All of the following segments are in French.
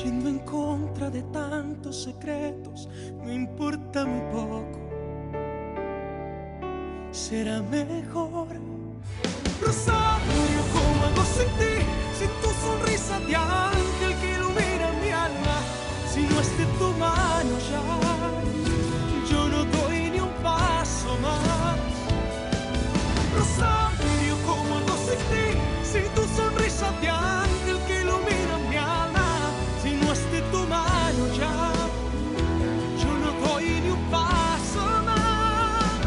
Yendo en contra de tantos secretos, me importa muy poco. Será mejor. Rosario, ¿cómo hago sin ti? Sin tu sonrisa de ángel que ilumina mi alma. Si no es de tu mano ya, yo no doy ni un paso más. Rosario, ¿cómo hago sin ti? Sin tu sonrisa de ángel que ilumina mi alma. Si no es de tu mano ya, yo no doy ni un paso más.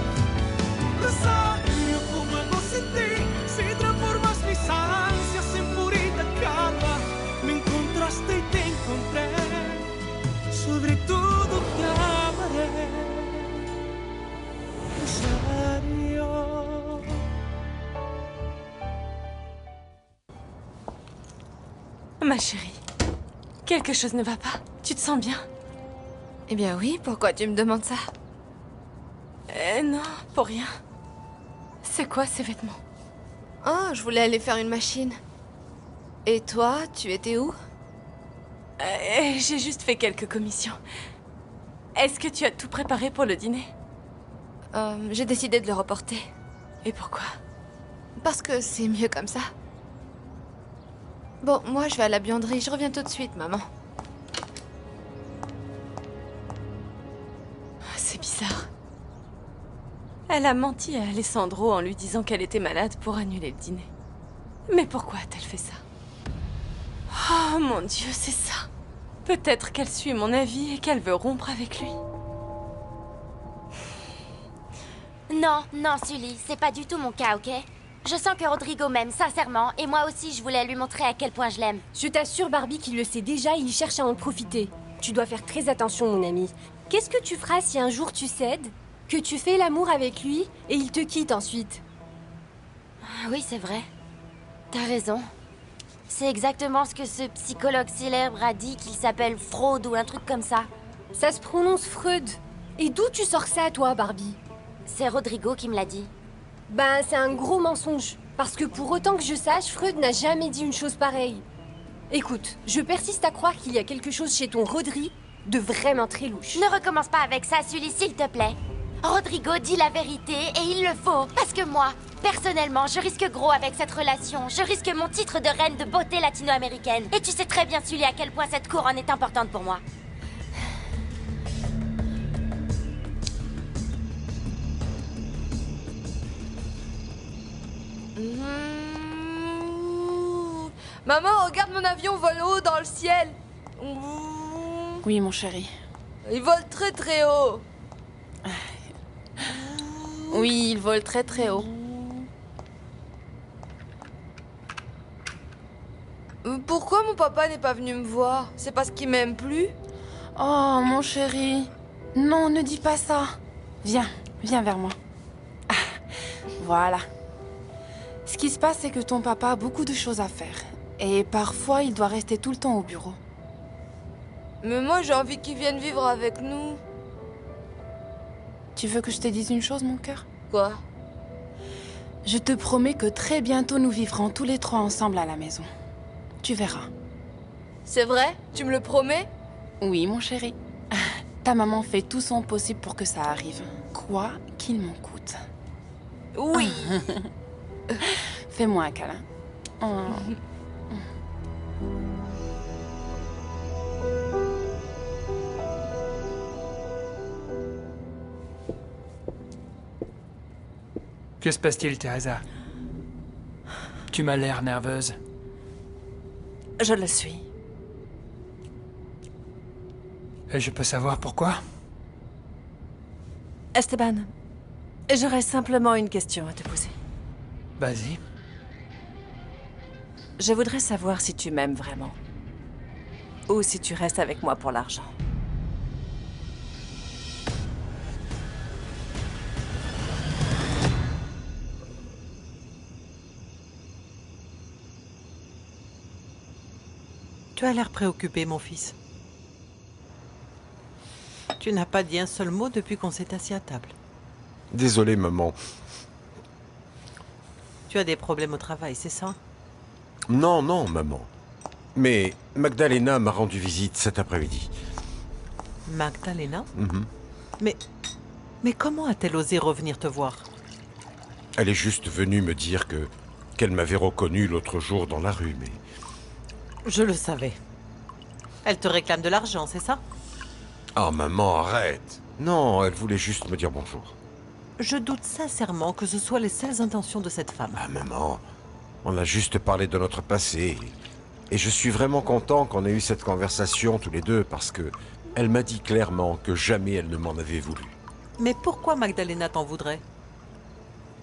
Rosario, ¿cómo hago sin ti? Si transformas mis ansias en purita calma. Me encontraste y te encontré. Sobre todo te amaré. Rosario. Ma chérie, quelque chose ne va pas. Tu te sens bien? Eh bien oui, pourquoi tu me demandes ça? Non, pour rien. C'est quoi ces vêtements? Oh, je voulais aller faire une machine. Et toi, tu étais où? J'ai juste fait quelques commissions. Est-ce que tu as tout préparé pour le dîner? J'ai décidé de le reporter. Et pourquoi? Parce que c'est mieux comme ça. Bon, moi je vais à la buanderie, je reviens tout de suite, maman. C'est bizarre. Elle a menti à Alessandro en lui disant qu'elle était malade pour annuler le dîner. Mais pourquoi a-t-elle fait ça? Oh mon Dieu, c'est ça. Peut-être qu'elle suit mon avis et qu'elle veut rompre avec lui. Non, non, Sully, c'est pas du tout mon cas, ok? Je sens que Rodrigo m'aime, sincèrement, et moi aussi je voulais lui montrer à quel point je l'aime. Je t'assure, Barbie, qu'il le sait déjà et il cherche à en profiter. Tu dois faire très attention, mon ami. Qu'est-ce que tu feras si un jour tu cèdes, que tu fais l'amour avec lui et il te quitte ensuite? Ah oui, c'est vrai. T'as raison. C'est exactement ce que ce psychologue célèbre a dit, qu'il s'appelle Freud ou un truc comme ça. Ça se prononce Freud. Et d'où tu sors ça, toi, Barbie? C'est Rodrigo qui me l'a dit. Ben, c'est un gros mensonge. Parce que pour autant que je sache, Freud n'a jamais dit une chose pareille. Écoute, je persiste à croire qu'il y a quelque chose chez ton Rodri de vraiment très louche. Ne recommence pas avec ça, Sully, s'il te plaît. Rodrigo dit la vérité et il le faut. Parce que moi, personnellement, je risque gros avec cette relation. Je risque mon titre de reine de beauté latino-américaine. Et tu sais très bien, Sully, à quel point cette couronne est importante pour moi. Maman, regarde mon avion vole haut dans le ciel. Oui, mon chéri. Il vole très très haut. Oui, il vole très très haut. Pourquoi mon papa n'est pas venu me voir? C'est parce qu'il m'aime plus? Oh, mon chéri. Non, ne dis pas ça. Viens, viens vers moi. Ah, voilà. Ce qui se passe, c'est que ton papa a beaucoup de choses à faire. Et parfois, il doit rester tout le temps au bureau. Mais moi, j'ai envie qu'il vienne vivre avec nous. Tu veux que je te dise une chose, mon cœur? Quoi? Je te promets que très bientôt, nous vivrons tous les trois ensemble à la maison. Tu verras. C'est vrai? Tu me le promets? Oui, mon chéri. Ta maman fait tout son possible pour que ça arrive. Quoi qu'il m'en coûte. Oui. Fais-moi un câlin. Oh. Que se passe-t-il, Teresa? Tu m'as l'air nerveuse. Je le suis. Et je peux savoir pourquoi? Esteban, j'aurais simplement une question à te poser. Vas-y. Je voudrais savoir si tu m'aimes vraiment. Ou si tu restes avec moi pour l'argent. Tu as l'air préoccupé, mon fils. Tu n'as pas dit un seul mot depuis qu'on s'est assis à table. Désolé, maman. Tu as des problèmes au travail, c'est ça? Non, non, maman. Mais Magdalena m'a rendu visite cet après-midi. Magdalena? Mhm. Mais comment a-t-elle osé revenir te voir? Elle est juste venue me dire qu'elle m'avait reconnu l'autre jour dans la rue, mais... Je le savais. Elle te réclame de l'argent, c'est ça? Ah, maman, arrête. Non, elle voulait juste me dire bonjour. Je doute sincèrement que ce soit les seules intentions de cette femme. Ah, maman, on a juste parlé de notre passé. Et je suis vraiment content qu'on ait eu cette conversation tous les deux, parce que elle m'a dit clairement que jamais elle ne m'en avait voulu. Mais pourquoi Magdalena t'en voudrait?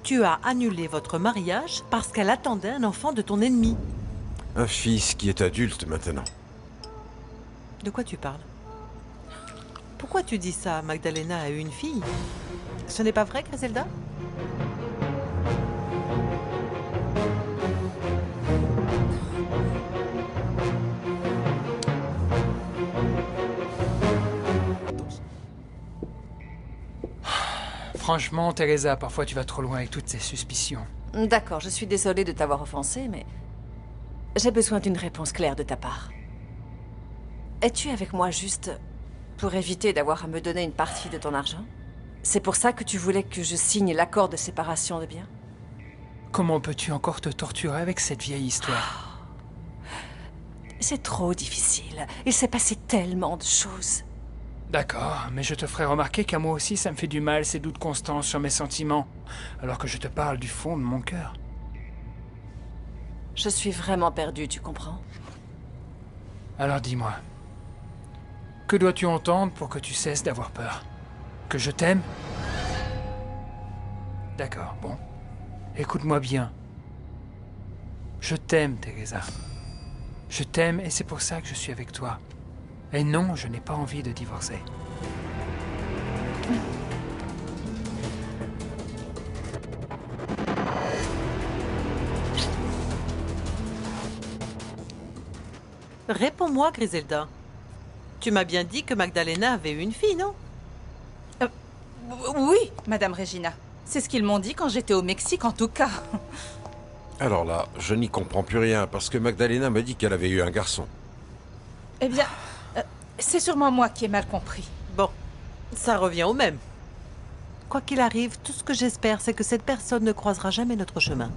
Tu as annulé votre mariage parce qu'elle attendait un enfant de ton ennemi. Un fils qui est adulte maintenant. De quoi tu parles? Pourquoi tu dis ça? Magdalena a eu une fille. Ce n'est pas vrai, Griselda? Franchement, Teresa, parfois tu vas trop loin avec toutes ces suspicions. D'accord, je suis désolée de t'avoir offensé, mais j'ai besoin d'une réponse claire de ta part. Es-tu avec moi juste pour éviter d'avoir à me donner une partie de ton argent? C'est pour ça que tu voulais que je signe l'accord de séparation de biens? Comment peux-tu encore te torturer avec cette vieille histoire? C'est trop difficile. Il s'est passé tellement de choses. D'accord, mais je te ferai remarquer qu'à moi aussi ça me fait du mal ces doutes constants sur mes sentiments, alors que je te parle du fond de mon cœur. Je suis vraiment perdue, tu comprends? Alors dis-moi, que dois-tu entendre pour que tu cesses d'avoir peur? Que je t'aime? D'accord, bon. Écoute-moi bien. Je t'aime, Teresa. Je t'aime et c'est pour ça que je suis avec toi. Et non, je n'ai pas envie de divorcer. Réponds-moi, Griselda. Tu m'as bien dit que Magdalena avait eu une fille, non? Oui, Madame Regina. C'est ce qu'ils m'ont dit quand j'étais au Mexique, en tout cas. Alors là, je n'y comprends plus rien, parce que Magdalena m'a dit qu'elle avait eu un garçon. Eh bien, c'est sûrement moi qui ai mal compris. Bon, ça revient au même. Quoi qu'il arrive, tout ce que j'espère, c'est que cette personne ne croisera jamais notre chemin.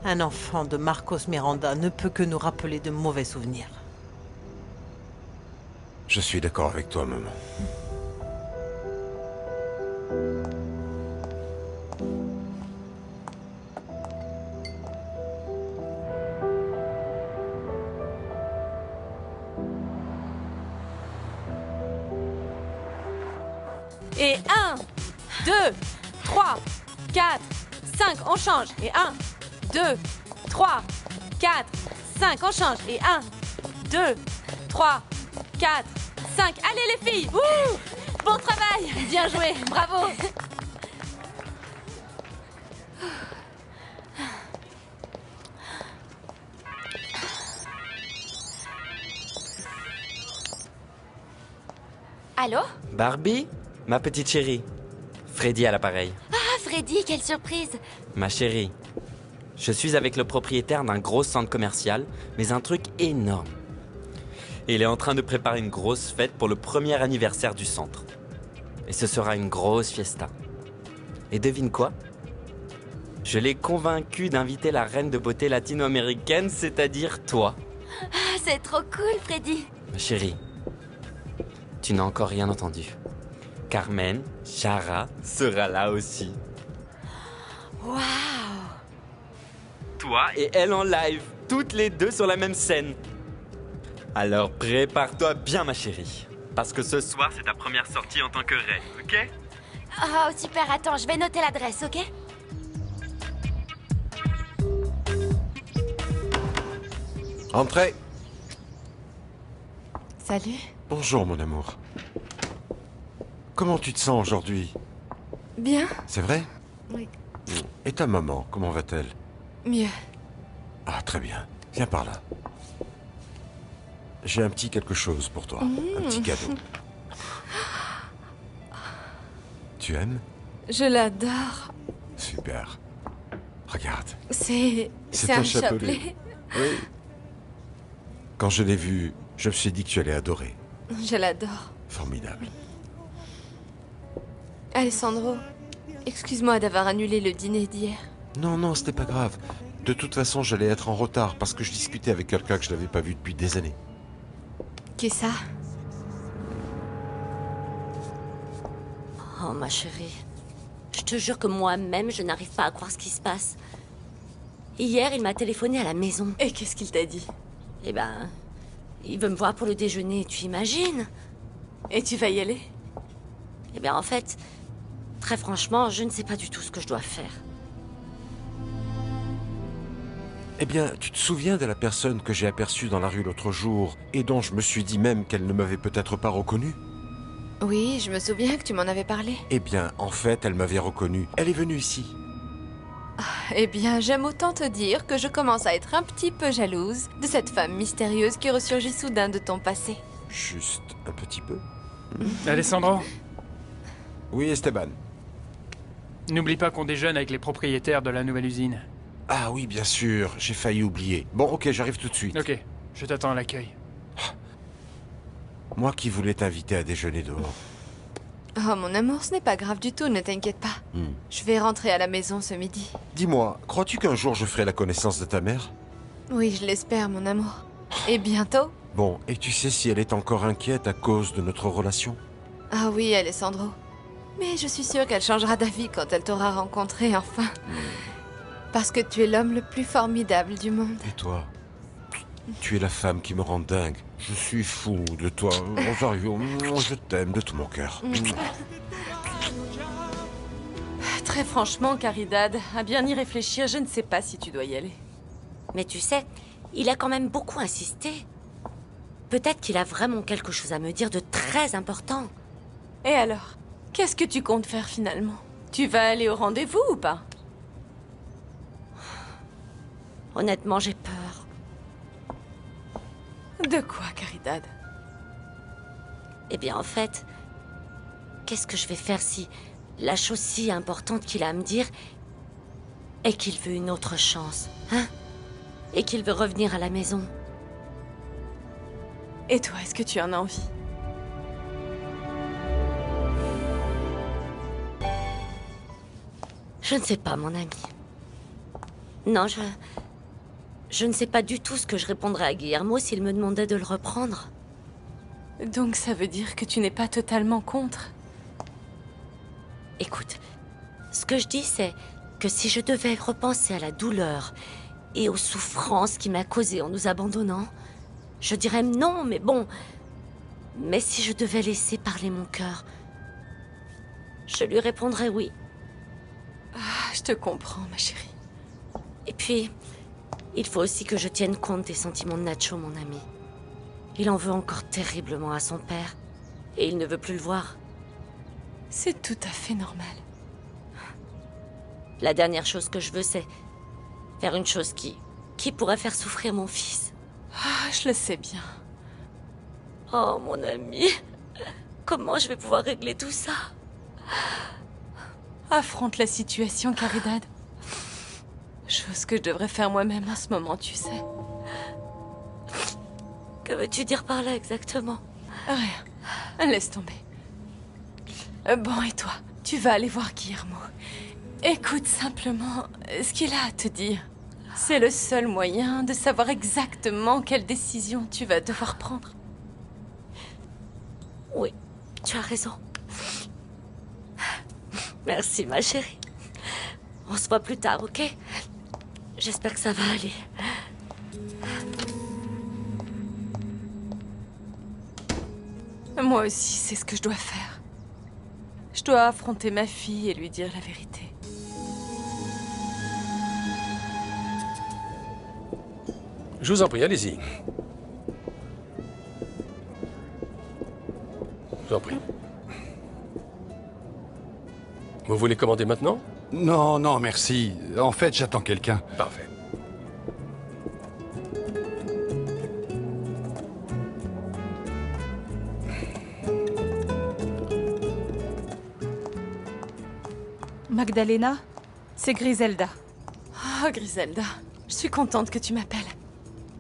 Un enfant de Marcos Miranda ne peut que nous rappeler de mauvais souvenirs. Je suis d'accord avec toi, maman. Et 1, 2, 3, 4, 5, on change. Et 1, 2, 3, 4, 5, on change. Et 1, 2, 3, 4, 5. Allez les filles! Ouh! Bon travail! Bien joué! Bravo! Allô? Barbie? Ma petite chérie. Freddy à l'appareil. Ah, Freddy, quelle surprise! Ma chérie. Je suis avec le propriétaire d'un gros centre commercial, mais un truc énorme. Et il est en train de préparer une grosse fête pour le premier anniversaire du centre. Et ce sera une grosse fiesta. Et devine quoi? Je l'ai convaincu d'inviter la reine de beauté latino-américaine, c'est-à-dire toi. Ah, c'est trop cool, Freddy! Ma chérie, tu n'as encore rien entendu. Carmen, Chara, sera là aussi. Waouh! Toi et elle en live, toutes les deux sur la même scène. Alors prépare-toi bien, ma chérie. Parce que ce soir, c'est ta première sortie en tant que reine, ok? Oh, super, attends, je vais noter l'adresse, ok? Entrez. Salut. Bonjour, mon amour. Comment tu te sens aujourd'hui? Bien? C'est vrai? Oui. Et ta maman, comment va-t-elle? Mieux. Ah, très bien. Viens par là. J'ai un petit quelque chose pour toi. Un petit cadeau. Tu aimes? Je l'adore. Super. Regarde. C'est un chapelet. Oui. Quand je l'ai vue, je me suis dit que tu allais adorer. Je l'adore. Formidable. Alessandro, excuse-moi d'avoir annulé le dîner d'hier. Non, non, c'était pas grave. De toute façon, j'allais être en retard parce que je discutais avec quelqu'un que je n'avais pas vu depuis des années. Qui ça? Oh, ma chérie. Je te jure que moi-même, je n'arrive pas à croire ce qui se passe. Hier, il m'a téléphoné à la maison. Et qu'est-ce qu'il t'a dit? Eh ben, il veut me voir pour le déjeuner, tu imagines? Et tu vas y aller? Eh bien, en fait, très franchement, je ne sais pas du tout ce que je dois faire. Eh bien, tu te souviens de la personne que j'ai aperçue dans la rue l'autre jour et dont je me suis dit même qu'elle ne m'avait peut-être pas reconnu? Oui, je me souviens que tu m'en avais parlé. Eh bien, en fait, elle m'avait reconnu. Elle est venue ici. Eh bien, j'aime autant te dire que je commence à être un petit peu jalouse de cette femme mystérieuse qui ressurgit soudain de ton passé. Juste un petit peu. Alessandro, Oui, Esteban. n'oublie pas qu'on déjeune avec les propriétaires de la nouvelle usine. Ah oui, bien sûr, j'ai failli oublier. Bon, ok, j'arrive tout de suite. Ok, je t'attends à l'accueil. Moi qui voulais t'inviter à déjeuner dehors. Oh, mon amour, ce n'est pas grave du tout, ne t'inquiète pas. Je vais rentrer à la maison ce midi. Dis-moi, crois-tu qu'un jour je ferai la connaissance de ta mère? Oui, je l'espère, mon amour. Et bientôt? Bon, et tu sais si elle est encore inquiète à cause de notre relation? Ah oui, Alessandro. Mais je suis sûre qu'elle changera d'avis quand elle t'aura rencontré, enfin. Parce que tu es l'homme le plus formidable du monde. Et toi? Tu es la femme qui me rend dingue. Je suis fou de toi. Rosario, je t'aime de tout mon cœur. Très franchement, Caridad, à bien y réfléchir, je ne sais pas si tu dois y aller. Mais tu sais, il a quand même beaucoup insisté. Peut-être qu'il a vraiment quelque chose à me dire de très important. Et alors? Qu'est-ce que tu comptes faire finalement? Tu vas aller au rendez-vous ou pas? Honnêtement, j'ai peur. De quoi, Caridad? Eh bien, en fait, qu'est-ce que je vais faire si la chose si importante qu'il a à me dire est qu'il veut une autre chance, hein? Et qu'il veut revenir à la maison. Et toi, est-ce que tu en as envie? Je ne sais pas, mon ami. Non, je ne sais pas du tout ce que je répondrais à Guillermo s'il me demandait de le reprendre. Donc ça veut dire que tu n'es pas totalement contre? Écoute, ce que je dis, c'est que si je devais repenser à la douleur et aux souffrances qu'il m'a causées en nous abandonnant, je dirais non, mais bon. Mais si je devais laisser parler mon cœur, je lui répondrais oui. Ah, je te comprends, ma chérie. Et puis, il faut aussi que je tienne compte des sentiments de Nacho, mon ami. Il en veut encore terriblement à son père, et il ne veut plus le voir. C'est tout à fait normal. La dernière chose que je veux, c'est faire une chose qui pourrait faire souffrir mon fils. Ah, je le sais bien. Oh, mon ami, comment je vais pouvoir régler tout ça? Affronte la situation, Caridad. Chose que je devrais faire moi-même en ce moment, tu sais. Que veux-tu dire par là exactement? Rien. Laisse tomber. Bon, et toi? Tu vas aller voir Guillermo. Écoute simplement ce qu'il a à te dire. C'est le seul moyen de savoir exactement quelle décision tu vas devoir prendre. Oui, tu as raison. Merci, ma chérie. On se voit plus tard, ok? J'espère que ça va aller. Moi aussi, c'est ce que je dois faire. Je dois affronter ma fille et lui dire la vérité. Je vous en prie, allez-y. Je vous en prie. Vous voulez commander maintenant? Non, non, merci. En fait, j'attends quelqu'un. Parfait. Magdalena, c'est Griselda. Oh, Griselda, je suis contente que tu m'appelles.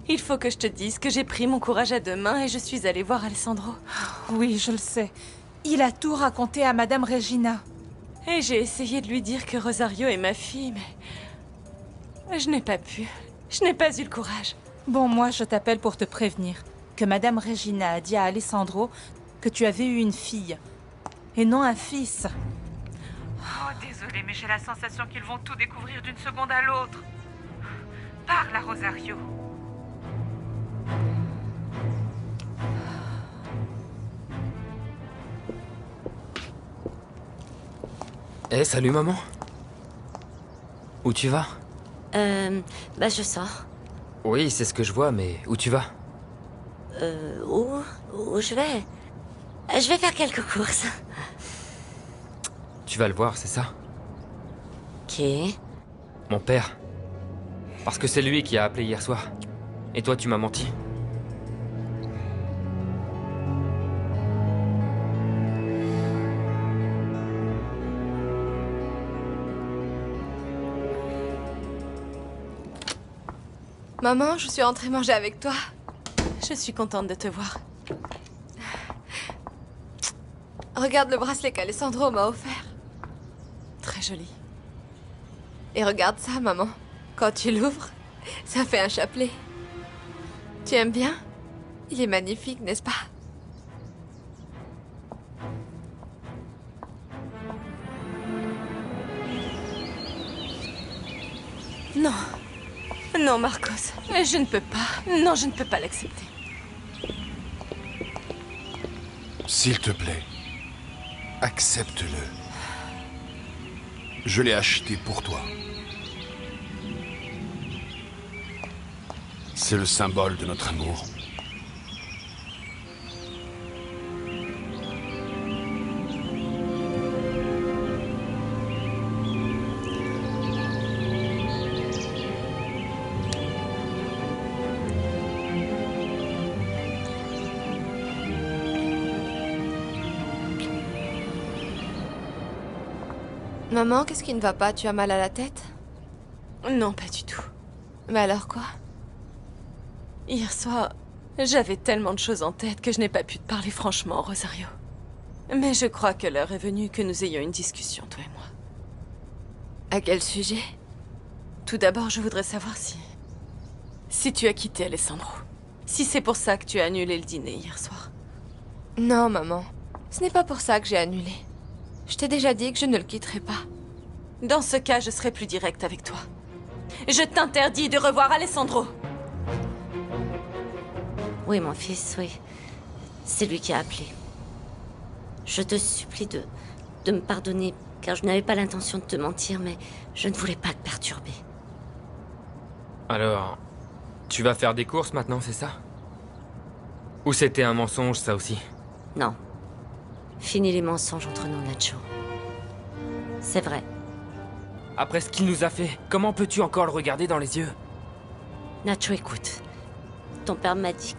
Il faut que je te dise que j'ai pris mon courage à deux mains et je suis allée voir Alessandro. Oui, je le sais. Il a tout raconté à Madame Regina. Et j'ai essayé de lui dire que Rosario est ma fille, mais... je n'ai pas pu. Je n'ai pas eu le courage. Bon, moi, je t'appelle pour te prévenir que Madame Regina a dit à Alessandro que tu avais eu une fille, et non un fils. Oh, désolée, mais j'ai la sensation qu'ils vont tout découvrir d'une seconde à l'autre. Parle à Rosario. Eh, salut maman. Où tu vas? Bah je sors. Oui, c'est ce que je vois, mais où tu vas? Où je vais? Je vais faire quelques courses. Tu vas le voir, c'est ça? Qui? Mon père. Parce que c'est lui qui a appelé hier soir. Et toi, tu m'as menti. Maman, je suis rentrée manger avec toi. Je suis contente de te voir. Regarde le bracelet qu'Alessandro m'a offert. Très joli. Et regarde ça, maman. Quand tu l'ouvres, ça fait un chapelet. Tu aimes bien? Il est magnifique, n'est-ce pas? Non. Non, Marcos. Je ne peux pas. Non, je ne peux pas l'accepter. S'il te plaît, accepte-le. Je l'ai acheté pour toi. C'est le symbole de notre amour. Maman, qu'est-ce qui ne va pas? Tu as mal à la tête? Non, pas du tout. Mais alors quoi? Hier soir, j'avais tellement de choses en tête que je n'ai pas pu te parler franchement, Rosario. Mais je crois que l'heure est venue que nous ayons une discussion, toi et moi. À quel sujet? Tout d'abord, je voudrais savoir si tu as quitté Alessandro. Si c'est pour ça que tu as annulé le dîner hier soir. Non, maman. Ce n'est pas pour ça que j'ai annulé. Je t'ai déjà dit que je ne le quitterai pas. Dans ce cas, je serai plus directe avec toi. Je t'interdis de revoir Alessandro. Oui, mon fils, oui. C'est lui qui a appelé. Je te supplie de me pardonner, car je n'avais pas l'intention de te mentir, mais je ne voulais pas te perturber. Alors, tu vas faire des courses maintenant, c'est ça? Ou c'était un mensonge, ça aussi? Non. Fini les mensonges entre nous, Nacho. C'est vrai. Après ce qu'il nous a fait, comment peux-tu encore le regarder dans les yeux? Nacho, écoute. Ton père m'a dit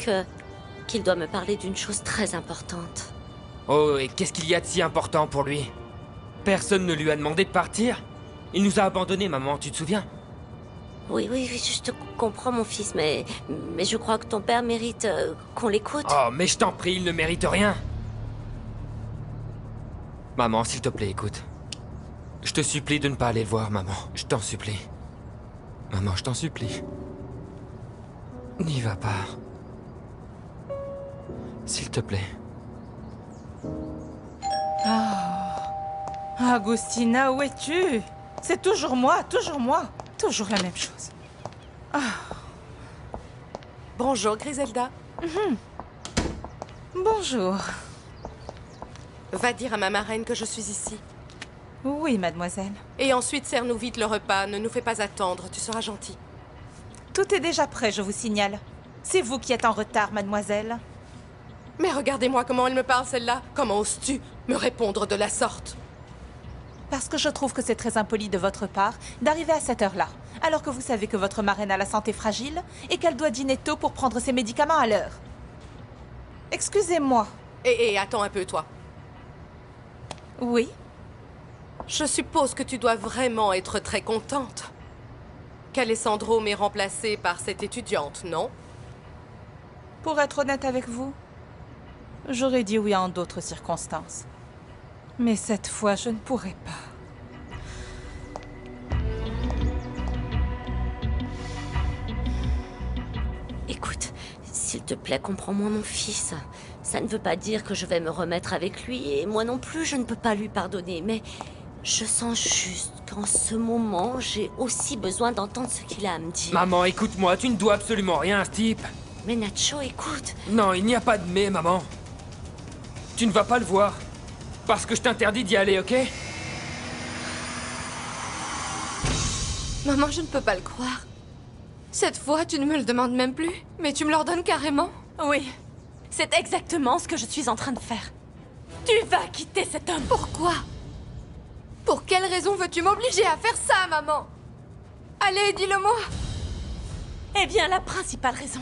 qu'il doit me parler d'une chose très importante. Oh, et qu'est-ce qu'il y a de si important pour lui? Personne ne lui a demandé de partir. Il nous a abandonnés, maman, tu te souviens? Oui, je te comprends, mon fils, mais je crois que ton père mérite qu'on l'écoute. Oh, mais je t'en prie, il ne mérite rien. Maman, s'il te plaît, écoute. Je te supplie de ne pas aller le voir, maman. Je t'en supplie. Maman, je t'en supplie. N'y va pas. S'il te plaît. Agustina, où es-tu? C'est toujours moi, toujours moi. Toujours la même chose. Bonjour, Griselda. Bonjour. Va dire à ma marraine que je suis ici. Oui, mademoiselle. Et ensuite, sers-nous vite le repas. Ne nous fais pas attendre, tu seras gentille. Tout est déjà prêt, je vous signale. C'est vous qui êtes en retard, mademoiselle. Mais regardez-moi comment elle me parle, celle-là. Comment oses-tu me répondre de la sorte? Parce que je trouve que c'est très impoli de votre part d'arriver à cette heure-là, alors que vous savez que votre marraine a la santé fragile et qu'elle doit dîner tôt pour prendre ses médicaments à l'heure. Excusez-moi. Et attends un peu, toi. Oui? Je suppose que tu dois vraiment être très contente qu'Alessandro m'ait remplacée par cette étudiante, non? Pour être honnête avec vous, j'aurais dit oui en d'autres circonstances. Mais cette fois, je ne pourrais pas. Écoute, s'il te plaît, comprends-moi mon fils. Ça ne veut pas dire que je vais me remettre avec lui, et moi non plus, je ne peux pas lui pardonner, mais je sens juste qu'en ce moment, j'ai aussi besoin d'entendre ce qu'il a à me dire. Maman, écoute-moi, tu ne dois absolument rien à ce type. Mais Nacho, écoute. Non, il n'y a pas de mais, maman. Tu ne vas pas le voir. Parce que je t'interdis d'y aller, ok? Maman, je ne peux pas le croire. Cette fois, tu ne me le demandes même plus, mais tu me l'ordonnes carrément. Oui, c'est exactement ce que je suis en train de faire. Tu vas quitter cet homme. Pourquoi? Pour quelle raison veux-tu m'obliger à faire ça, maman? Allez, dis-le-moi. Eh bien, la principale raison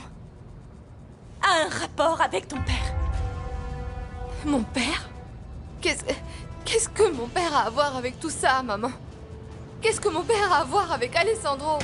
a un rapport avec ton père. Mon père? Qu'est-ce que mon père a à voir avec tout ça, maman? Qu'est-ce que mon père a à voir avec Alessandro?